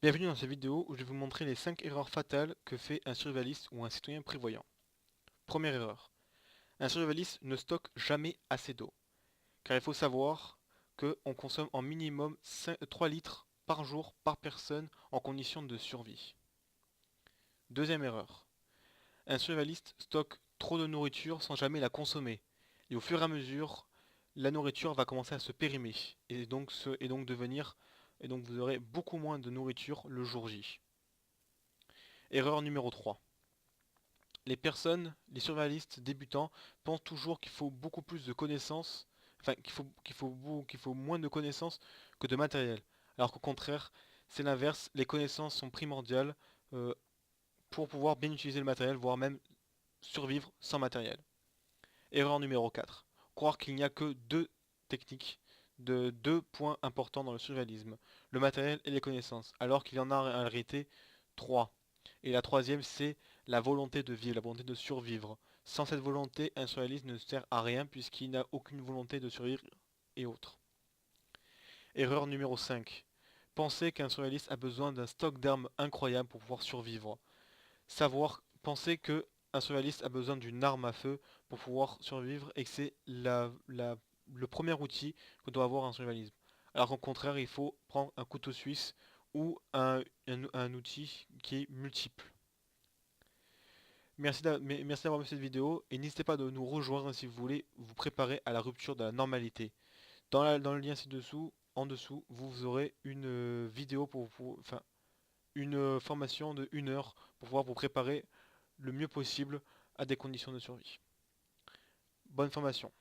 Bienvenue dans cette vidéo où je vais vous montrer les 5 erreurs fatales que fait un survivaliste ou un citoyen prévoyant. Première erreur. Un survivaliste ne stocke jamais assez d'eau, car il faut savoir qu'on consomme en minimum 3 litres par jour par personne en condition de survie. Deuxième erreur. Un survivaliste stocke trop de nourriture sans jamais la consommer, et au fur et à mesure, la nourriture va commencer à se périmer, et donc vous aurez beaucoup moins de nourriture le jour J. Erreur numéro 3. Les survivalistes débutants pensent toujours qu'il faut beaucoup plus de connaissances, enfin qu'il faut moins de connaissances que de matériel. Alors qu'au contraire, c'est l'inverse, les connaissances sont primordiales euh, pour pouvoir bien utiliser le matériel, voire même survivre sans matériel. Erreur numéro 4. Croire qu'il n'y a que deux techniques, de deux points importants dans le survivalisme, le matériel et les connaissances, alors qu'il y en a en réalité trois. Et la troisième, c'est la volonté de vivre, la volonté de survivre. Sans cette volonté, un survivaliste ne sert à rien puisqu'il n'a aucune volonté de survivre et autres. Erreur numéro 5. Penser qu'un survivaliste a besoin d'un stock d'armes incroyable pour pouvoir survivre. Penser que un survivaliste a besoin d'une arme à feu pour pouvoir survivre et que c'est le premier outil que doit avoir un survivalisme. Alors qu'au contraire, il faut prendre un couteau suisse ou un outil qui est multiple. Merci d'avoir vu cette vidéo et n'hésitez pas de nous rejoindre si vous voulez vous préparer à la rupture de la normalité. Dans le lien ci-dessous, en dessous, vous aurez une vidéo enfin, une formation de 1 heure pour pouvoir vous préparer le mieux possible à des conditions de survie. Bonne formation.